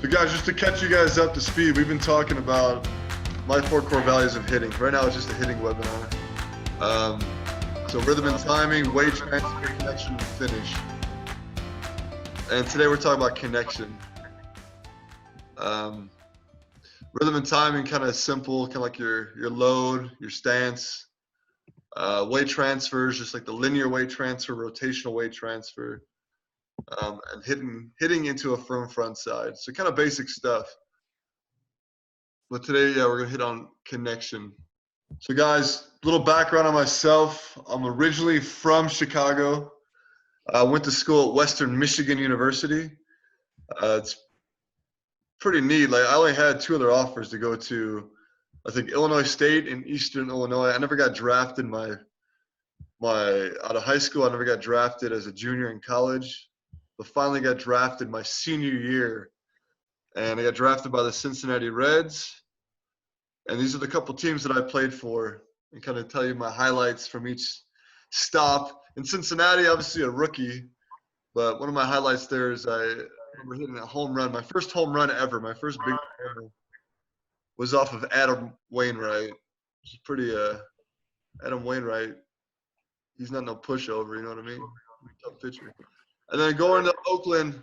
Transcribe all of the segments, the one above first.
So guys, just to catch you guys up to speed, we've been talking about my 4 core values of hitting. Right now it's just a hitting webinar. So rhythm and timing, weight transfer, connection, and finish. And today we're talking about connection. Rhythm and timing, kind of simple, kind of like your load, your stance. Weight transfers, just like the linear weight transfer, rotational weight transfer. And hitting into a firm front side. So kind of basic stuff. But today, we're gonna hit on connection. So guys, a little background on myself. I'm originally from Chicago. I went to school at Western Michigan University. It's pretty neat. Like I only had 2 other offers to go to, I think Illinois State and Eastern Illinois. I never got drafted out of high school. I never got drafted as a junior in college. But finally got drafted my senior year, and I got drafted by the Cincinnati Reds. And these are the couple teams that I played for, and kind of tell you my highlights from each stop. In Cincinnati, obviously a rookie, but one of my highlights there is I remember hitting a home run. My first home run ever, my first big home was off of Adam Wainwright. It's pretty Adam Wainwright. He's not no pushover, you know what I mean? Tough pitcher. And then going to Oakland,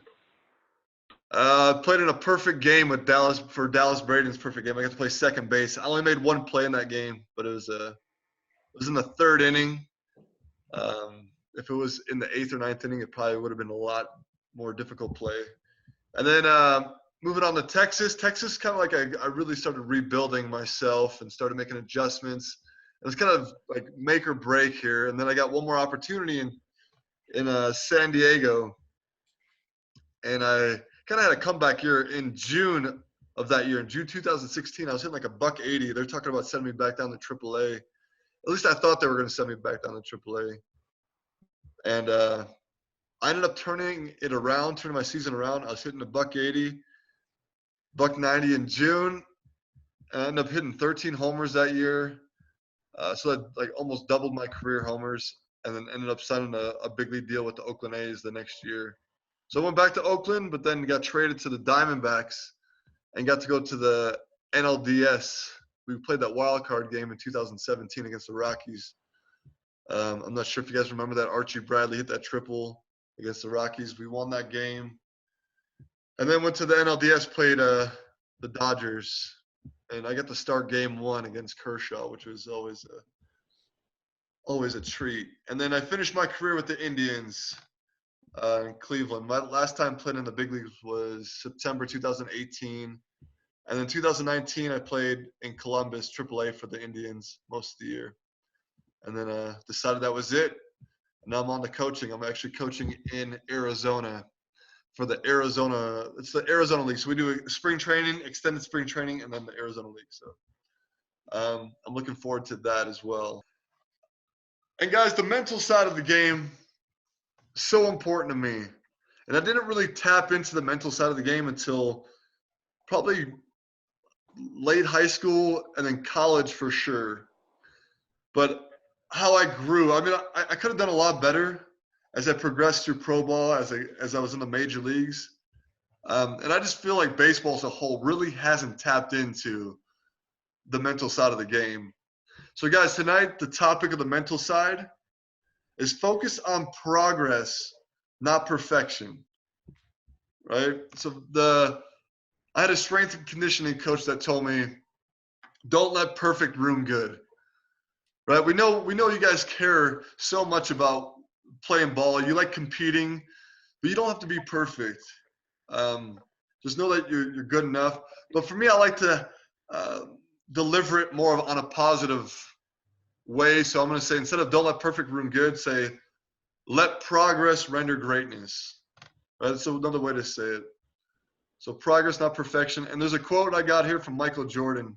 played in a perfect game with Dallas for Dallas Braden's perfect game. I got to play second base. I only made 1 play in that game, but it was in the 3rd inning. If it was in the 8th or 9th inning, it probably would have been a lot more difficult play. And then moving on to Texas. Texas kind of like I really started rebuilding myself and started making adjustments. It was kind of like make or break here. And then I got one more opportunity in San Diego, and I kind of had a comeback year in June of that year. In June 2016, I was hitting like a $180. They're talking about sending me back down to AAA. At least I thought they were going to send me back down to AAA. And I ended up turning my season around. I was hitting a $180, $190 in June. I ended up hitting 13 homers that year. So that like almost doubled my career homers. And then ended up signing a big league deal with the Oakland A's the next year. So I went back to Oakland, but then got traded to the Diamondbacks and got to go to the NLDS. We played that wild card game in 2017 against the Rockies. I'm not sure if you guys remember that. Archie Bradley hit that triple against the Rockies. We won that game. And then went to the NLDS, played the Dodgers. And I got to start game 1 against Kershaw, which was always a treat. And then I finished my career with the Indians in Cleveland. My last time playing in the big leagues was September 2018. And then 2019, I played in Columbus, AAA for the Indians most of the year. And then decided that was it. And now I'm on to coaching. I'm actually coaching in Arizona for the Arizona League. So we do spring training, extended spring training, and then the Arizona League. So I'm looking forward to that as well. And guys, the mental side of the game, so important to me. And I didn't really tap into the mental side of the game until probably late high school and then college for sure. But how I grew, I mean, I could have done a lot better as I progressed through pro ball, as I was in the major leagues. And I just feel like baseball as a whole really hasn't tapped into the mental side of the game. So guys, tonight, the topic of the mental side is focus on progress, not perfection, right? So I had a strength and conditioning coach that told me, don't let perfect ruin good, right? We know you guys care so much about playing ball. You like competing, but you don't have to be perfect. Just know that you're good enough. But for me, I like to deliver it more on a positive way. So I'm going to say, instead of don't let perfect ruin good, say let progress render greatness. Right? That's another way to say it. So progress, not perfection. And there's a quote I got here from Michael Jordan.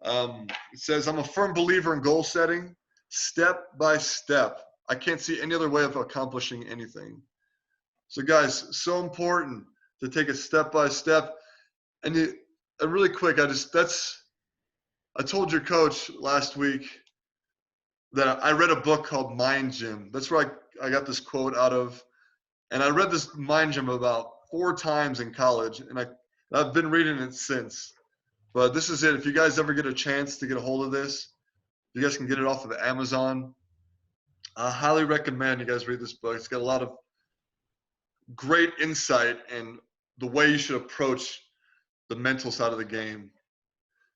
It says, I'm a firm believer in goal setting, step by step. I can't see any other way of accomplishing anything. So guys, so important to take a step by step. And really quick, I told your coach last week that I read a book called Mind Gym. That's where I got this quote out of. And I read this Mind Gym about 4 times in college, and I've been reading it since. But this is it. If you guys ever get a chance to get a hold of this, you guys can get it off of Amazon. I highly recommend you guys read this book. It's got a lot of great insight and the way you should approach the mental side of the game.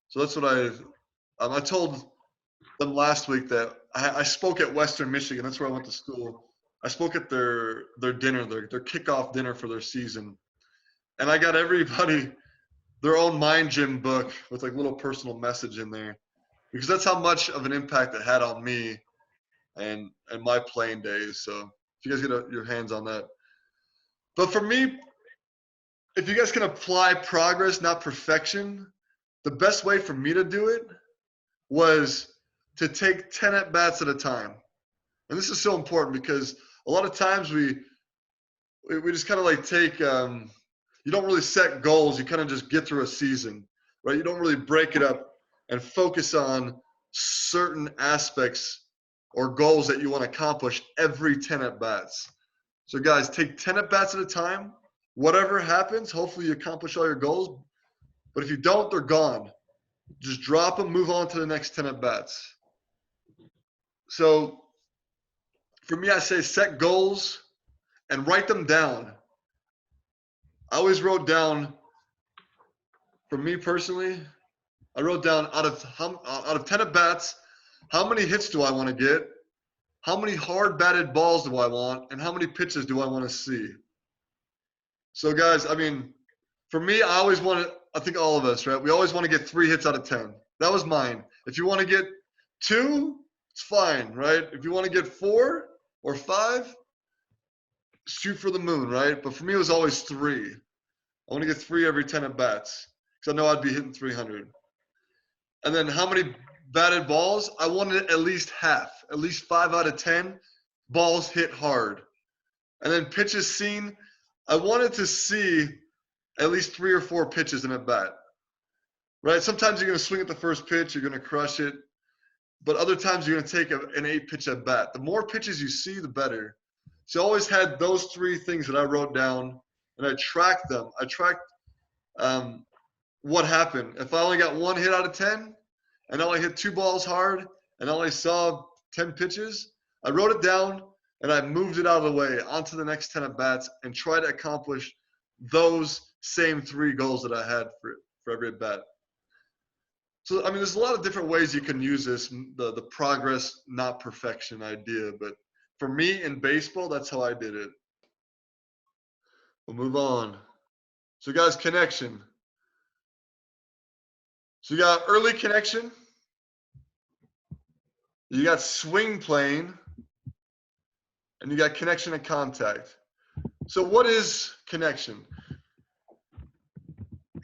So that's what I told them last week that I spoke at Western Michigan. That's where I went to school. I spoke at their dinner, their kickoff dinner for their season. And I got everybody their own mind gym book with like little personal message in there, because that's how much of an impact it had on me and my playing days. So if you guys get your hands on that. But for me, if you guys can apply progress, not perfection, the best way for me to do it was to take 10 at bats at a time. And this is so important because a lot of times we just kind of like take you don't really set goals. You kind of just get through a season, right? You don't really break it up and focus on certain aspects or goals that you want to accomplish every 10 at bats. So guys, take 10 at bats at a time. Whatever happens, hopefully you accomplish all your goals. But if you don't, they're gone. Just drop them, move on to the next 10 at bats. So for me, I say set goals and write them down. I always wrote down, for me personally, I wrote down out of 10 at bats, how many hits do I want to get? How many hard batted balls do I want? And how many pitches do I want to see? So guys, I mean, for me, I always wanted, I think all of us, right? We always want to get 3 hits out of 10. That was mine. If you want to get 2, it's fine, right? If you want to get 4 or 5, shoot for the moon, right? But for me, it was always 3. I want to get 3 every 10 at bats because I know I'd be hitting 300. And then how many batted balls? I wanted at least half, at least 5 out of 10 balls hit hard. And then pitches seen, I wanted to see at least 3 or 4 pitches in a bat, right? Sometimes you're going to swing at the first pitch, you're going to crush it. But other times you're going to take an 8-pitch at bat. The more pitches you see, the better. So I always had those 3 things that I wrote down, and I tracked them. I tracked what happened. If I only got 1 hit out of 10, and I only hit 2 balls hard, and I only saw 10 pitches, I wrote it down, and I moved it out of the way onto the next 10 at bats and tried to accomplish those same 3 goals that I had for every at bat. So, I mean, there's a lot of different ways you can use this, the progress, not perfection idea. But for me in baseball, that's how I did it. We'll move on. So, guys, connection. So you got early connection. You got swing plane. And you got connection and contact. So what is connection?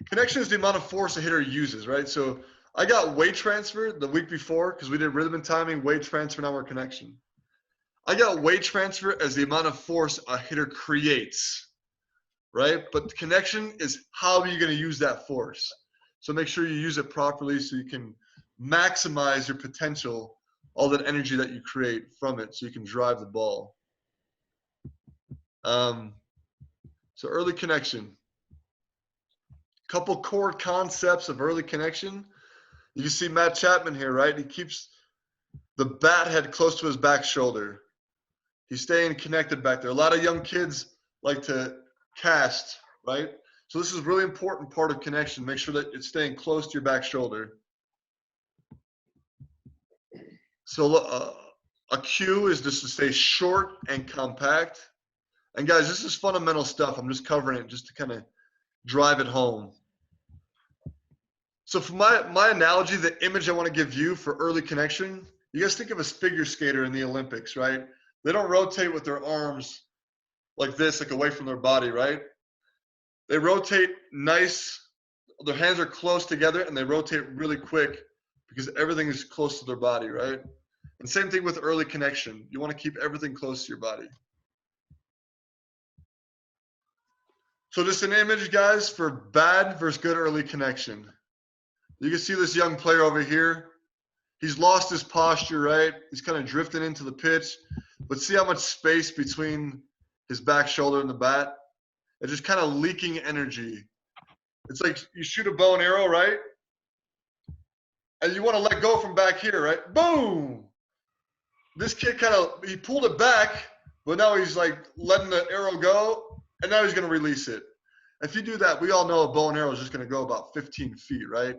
Connection is the amount of force a hitter uses, right? So I got weight transfer the week before because we did rhythm and timing, weight transfer, now we're connection. I got weight transfer as the amount of force a hitter creates, right? But connection is how you're going to use that force. So make sure you use it properly so you can maximize your potential, all that energy that you create from it so you can drive the ball. So early connection. Couple core concepts of early connection. You can see Matt Chapman here, right? He keeps the bat head close to his back shoulder. He's staying connected back there. A lot of young kids like to cast, right? So this is a really important part of connection. Make sure that it's staying close to your back shoulder. So a cue is just to stay short and compact. And guys, this is fundamental stuff. I'm just covering it just to kind of drive it home. So for my analogy, the image I want to give you for early connection, you guys think of a figure skater in the Olympics, right? They don't rotate with their arms like this, like away from their body, right? They rotate nice. Their hands are close together and they rotate really quick because everything is close to their body, right? And same thing with early connection. You want to keep everything close to your body. So just an image, guys, for bad versus good early connection. You can see this young player over here. He's lost his posture, right? He's kind of drifting into the pitch. But see how much space between his back shoulder and the bat? It's just kind of leaking energy. It's like you shoot a bow and arrow, right? And you want to let go from back here, right? Boom! This kid he pulled it back, but now he's like letting the arrow go, and now he's going to release it. If you do that, we all know a bow and arrow is just going to go about 15 feet, right?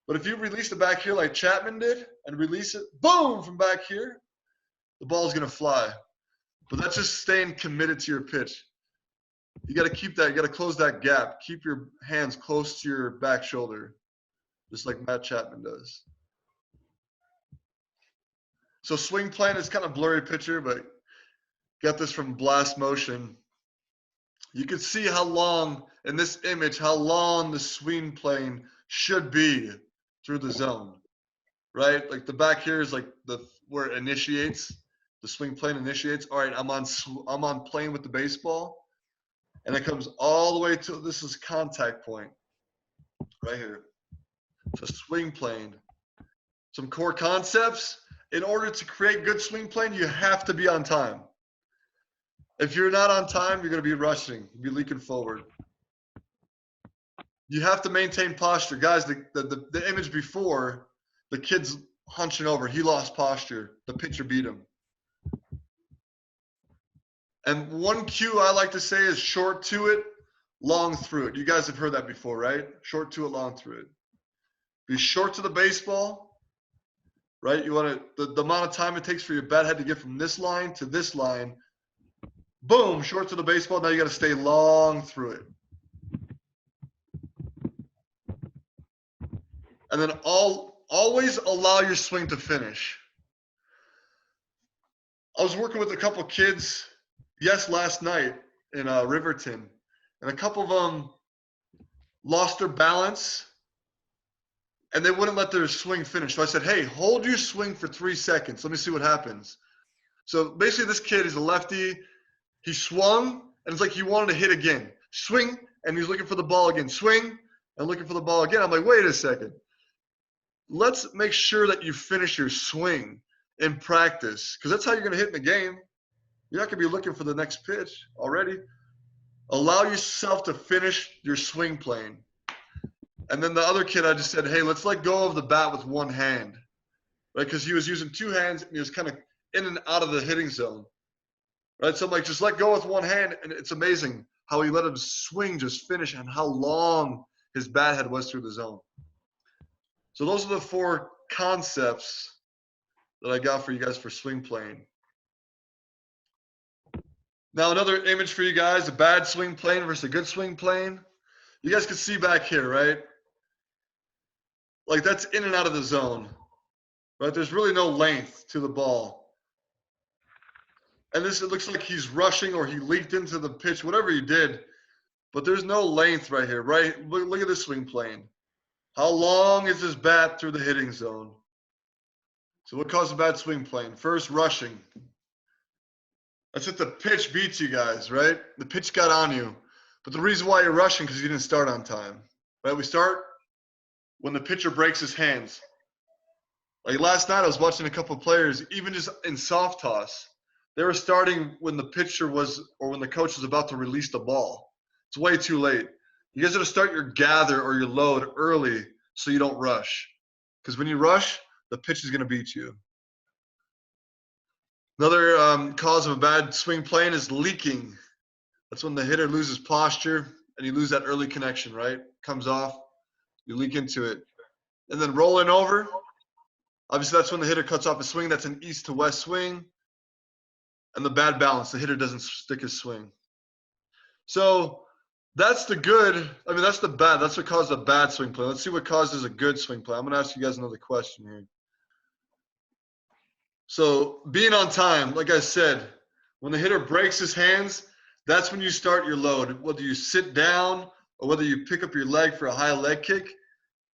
But if you release it back here like Chapman did and release it, boom, from back here, the ball is going to fly. But that's just staying committed to your pitch. You got to keep that. You got to close that gap. Keep your hands close to your back shoulder, just like Matt Chapman does. So swing plane is kind of blurry picture, but got this from Blast Motion. You can see how long, in this image, how long the swing plane should be through the zone, right? Like the back here is like where it initiates, the swing plane initiates. All right, I'm on plane with the baseball, and it comes all the way to, this is contact point, right here. So swing plane. Some core concepts. In order to create good swing plane, you have to be on time. If you're not on time, you're going to be rushing, you'll be leaking forward. You have to maintain posture. Guys, the image before, the kid's hunching over. He lost posture. The pitcher beat him. And one cue I like to say is short to it, long through it. You guys have heard that before, right? Short to it, long through it. Be short to the baseball, right? You want to, the amount of time it takes for your bat head to get from this line to this line. Boom, short to the baseball. Now you got to stay long through it. And then always allow your swing to finish. I was working with a couple kids, last night in Riverton, and a couple of them lost their balance, and they wouldn't let their swing finish. So I said, hey, hold your swing for 3 seconds. Let me see what happens. So basically this kid is a lefty. He swung, and it's like he wanted to hit again. Swing, and he's looking for the ball again. Swing, and looking for the ball again. I'm like, wait a second. Let's make sure that you finish your swing in practice, because that's how you're going to hit in the game. You're not going to be looking for the next pitch already. Allow yourself to finish your swing plane. And then the other kid, I just said, hey, let's let go of the bat with one hand, right? Because he was using two hands, and he was kind of in and out of the hitting zone, right? So I'm like, just let go with one hand, and it's amazing how he let him swing, just finish, and how long his bat head was through the zone. So those are the 4 concepts that I got for you guys for swing plane. Now another image for you guys, a bad swing plane versus a good swing plane. You guys can see back here, right? Like that's in and out of the zone, right? There's really no length to the ball. And it looks like he's rushing or he leaked into the pitch, whatever he did, but there's no length right here, right? Look at this swing plane. How long is his bat through the hitting zone? So what caused a bad swing plane? First, rushing. That's if the pitch beats you guys, right? The pitch got on you. But the reason why you're rushing because you didn't start on time, right? We start when the pitcher breaks his hands. Like last night, I was watching a couple of players, even just in soft toss, they were starting when the pitcher was, or when the coach was about to release the ball. It's way too late. You guys got to start your gather or your load early so you don't rush. Because when you rush, the pitch is going to beat you. Another cause of a bad swing plane is leaking. That's when the hitter loses posture and you lose that early connection, right? Comes off, you leak into it. And then rolling over, obviously that's when the hitter cuts off a swing. That's an east to west swing. And the bad balance, the hitter doesn't stick his swing. So that's the good. I mean, that's the bad. That's what caused a bad swing play. Let's see what causes a good swing play. I'm going to ask you guys another question here. So being on time, like I said, when the hitter breaks his hands, that's when you start your load. Whether you sit down or whether you pick up your leg for a high leg kick,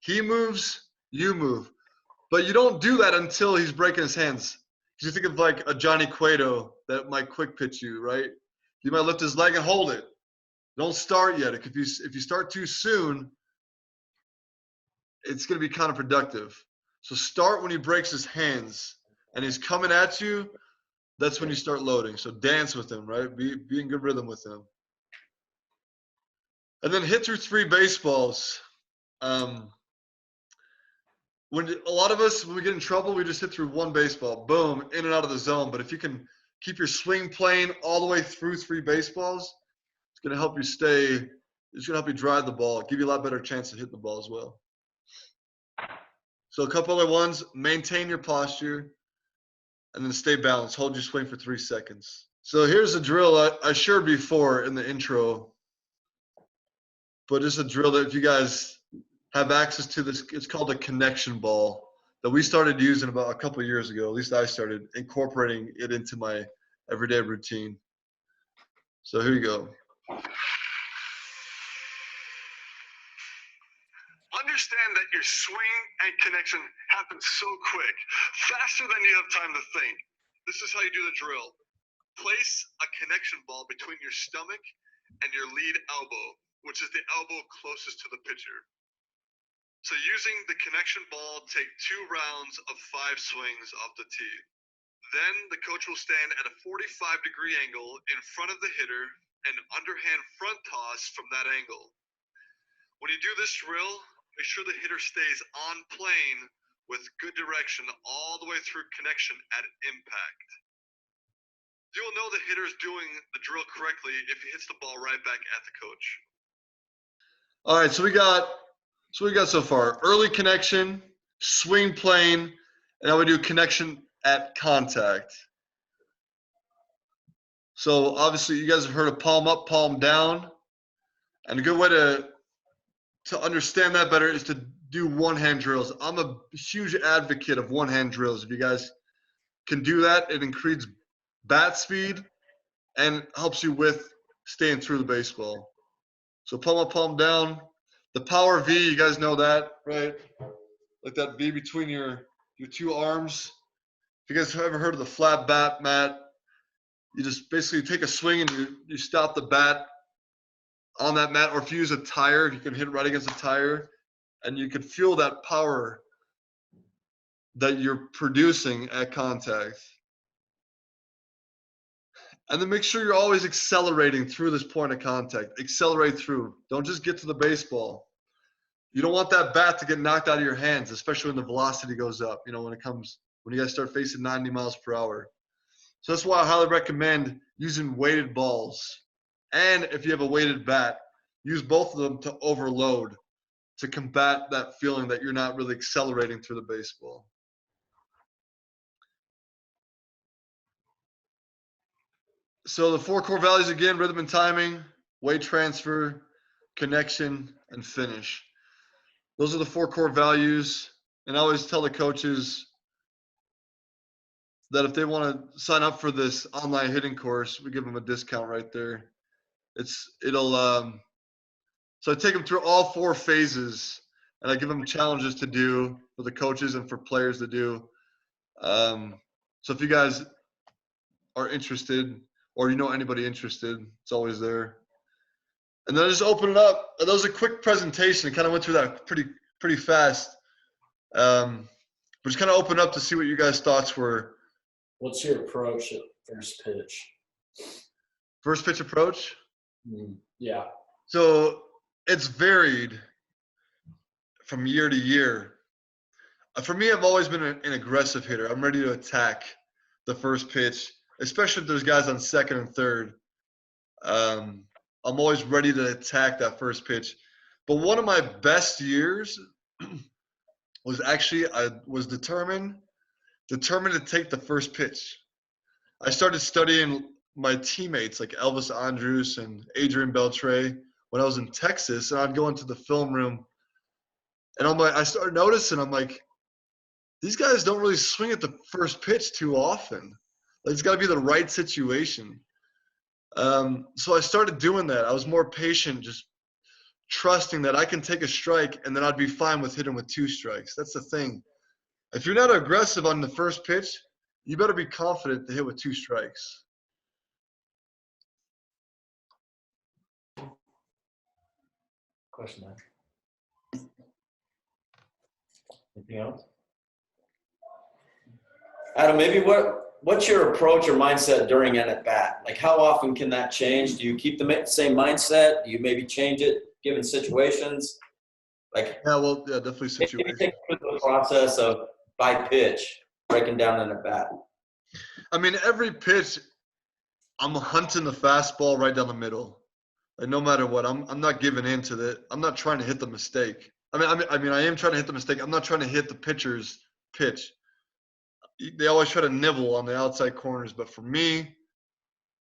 he moves, you move. But you don't do that until he's breaking his hands. You think of like a Johnny Cueto that might quick pitch you, right? You might lift his leg and hold it. Don't start yet. If you start too soon, it's going to be counterproductive. So start when he breaks his hands and he's coming at you. That's when you start loading. So dance with him, right? Be in good rhythm with him. And then hit through 3 baseballs. When a lot of us, when we get in trouble, we just hit through 1 baseball, boom, in and out of the zone. But if you can keep your swing plane all the way through 3 baseballs, it's going to help you stay. It's going to help you drive the ball, give you a lot better chance of hitting the ball as well. So a couple other ones: maintain your posture, and then stay balanced. Hold your swing for 3 seconds. So here's a drill I shared before in the intro, but it's a drill that if you guys have access to this, it's called a connection ball that we started using about a couple of years ago. At least I started incorporating it into my everyday routine. So here you go. Understand that your swing and connection happens so quick, faster than you have time to think. This is how you do the drill. Place a connection ball between your stomach and your lead elbow, which is the elbow closest to the pitcher. So using the connection ball, take 2 rounds of 5 swings off the tee. Then the coach will stand at a 45-degree angle in front of the hitter and underhand front toss from that angle. When you do this drill, make sure the hitter stays on plane with good direction all the way through connection at impact. You will know the hitter is doing the drill correctly if he hits the ball right back at the coach. All right, so we got so far early connection, swing plane, and now we do connection at contact. So obviously you guys have heard of palm up, palm down. And a good way to understand that better is to do one-hand drills. I'm a huge advocate of one-hand drills. If you guys can do that, it increases bat speed and helps you with staying through the baseball. So palm up, palm down. The power V, you guys know that, right? Like that V between your 2 arms. If you guys have ever heard of the flat bat, Matt, you just basically take a swing and you stop the bat on that mat, or if you use a tire, you can hit it right against a tire, and you can feel that power that you're producing at contact. And then make sure you're always accelerating through this point of contact. Accelerate through. Don't just get to the baseball. You don't want that bat to get knocked out of your hands, especially when the velocity goes up, when you guys start facing 90 miles per hour. So that's why I highly recommend using weighted balls. And if you have a weighted bat, use both of them to overload to combat that feeling that you're not really accelerating through the baseball. So the 4 core values again: rhythm and timing, weight transfer, connection, and finish. Those are the 4 core values. And I always tell the coaches that if they want to sign up for this online hitting course, we give them a discount right there. So I take them through all 4 phases, and I give them challenges to do for the coaches and for players to do. So if you guys are interested, or you know anybody interested, it's always there. And then I just open it up. That was a quick presentation. I kind of went through that pretty fast. But just kind of open up to see what you guys' thoughts were. What's your approach at first pitch? First pitch approach? Yeah. So it's varied from year to year. For me, I've always been an aggressive hitter. I'm ready to attack the first pitch, especially if there's guys on second and third. I'm always ready to attack that first pitch. But one of my best years was actually I was determined to take the first pitch. I started studying my teammates like Elvis Andrus and Adrian Beltre when I was in Texas, and I'd go into the film room, and I started noticing, I'm like, these guys don't really swing at the first pitch too often. Like, it's got to be the right situation. So I started doing that. I was more patient, just trusting that I can take a strike, and then I'd be fine with hitting with 2 strikes. That's the thing. If you're not aggressive on the first pitch, you better be confident to hit with 2 strikes. Question there. Anything else? Adam, maybe what's your approach or mindset during an at-bat? Like, how often can that change? Do you keep the same mindset? Do you maybe change it given situations? Like, Yeah, well, yeah, definitely maybe situation. take through the process of by pitch, breaking down an at bat. I mean, every pitch, I'm hunting the fastball right down the middle. Like no matter what, I'm not giving in to that. I'm not trying to hit the mistake. I am trying to hit the mistake. I'm not trying to hit the pitcher's pitch. They always try to nibble on the outside corners, but for me,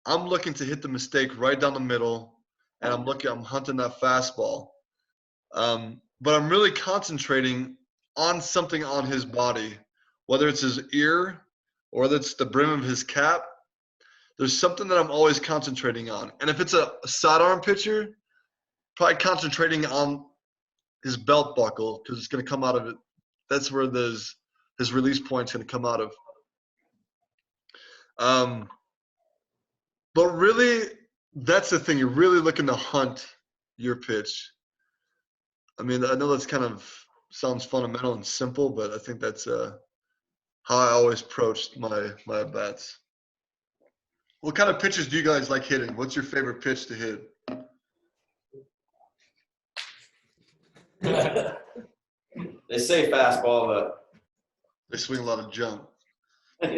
I'm looking to hit the mistake right down the middle, and I'm hunting that fastball. But I'm really concentrating on something on his body, whether it's his ear or whether it's the brim of his cap. There's something that I'm always concentrating on. And if it's a sidearm pitcher, probably concentrating on his belt buckle because it's going to come out of it. That's where his release point's going to come out of. But really, that's the thing. You're really looking to hunt your pitch. I mean, I know that's kind of sounds fundamental and simple, but I think that's how I always approached my at-bats. What kind of pitches do you guys like hitting? What's your favorite pitch to hit? They say fastball, They swing a lot of junk. but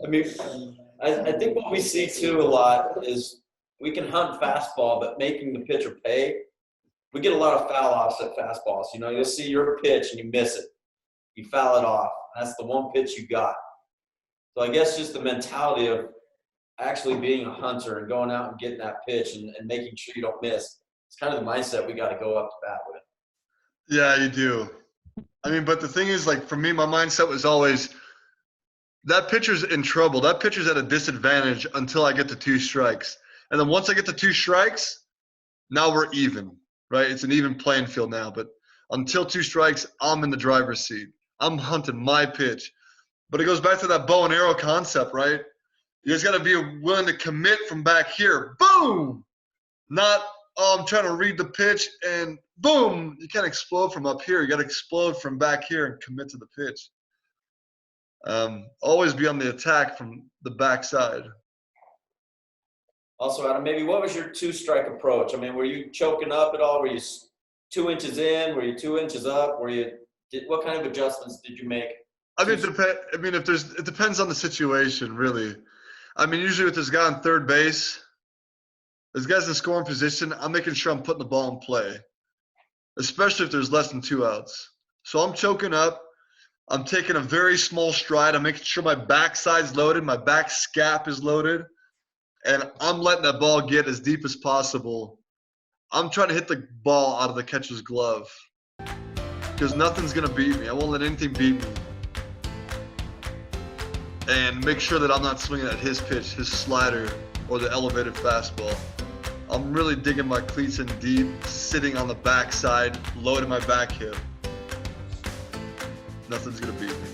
I mean, I think what we see too a lot is we can hunt fastball, but making the pitcher pay. We get a lot of foul offs at fastballs. You know, you'll see your pitch and you miss it. You foul it off. That's the one pitch you got. So I guess just the mentality of actually being a hunter and going out and getting that pitch and making sure you don't miss. It's kind of the mindset we got to go up to bat with. Yeah, you do. I mean, but the thing is, like, for me, my mindset was always that pitcher's in trouble. That pitcher's at a disadvantage until I get to 2 strikes. And then once I get to 2 strikes, now we're even, right? It's an even playing field now. But until 2 strikes, I'm in the driver's seat. I'm hunting my pitch. But it goes back to that bow and arrow concept, right? You just got to be willing to commit from back here. Boom! Not, oh, I'm trying to read the pitch and boom! You can't explode from up here. You got to explode from back here and commit to the pitch. Always be on the attack from the backside. Also, Adam, maybe what was your 2-strike approach? I mean, were you choking up at all? Were you 2 inches in? Were you 2 inches up? What kind of adjustments did you make? I mean, it depends on the situation, really. I mean, usually with this guy on third base, this guy's in scoring position, I'm making sure I'm putting the ball in play, especially if there's less than 2 outs. So I'm choking up. I'm taking a very small stride. I'm making sure my backside's loaded, my back scap is loaded, and I'm letting that ball get as deep as possible. I'm trying to hit the ball out of the catcher's glove because nothing's going to beat me. I won't let anything beat me. And make sure that I'm not swinging at his pitch, his slider, or the elevated fastball. I'm really digging my cleats in deep, sitting on the backside, loading my back hip. Nothing's going to beat me.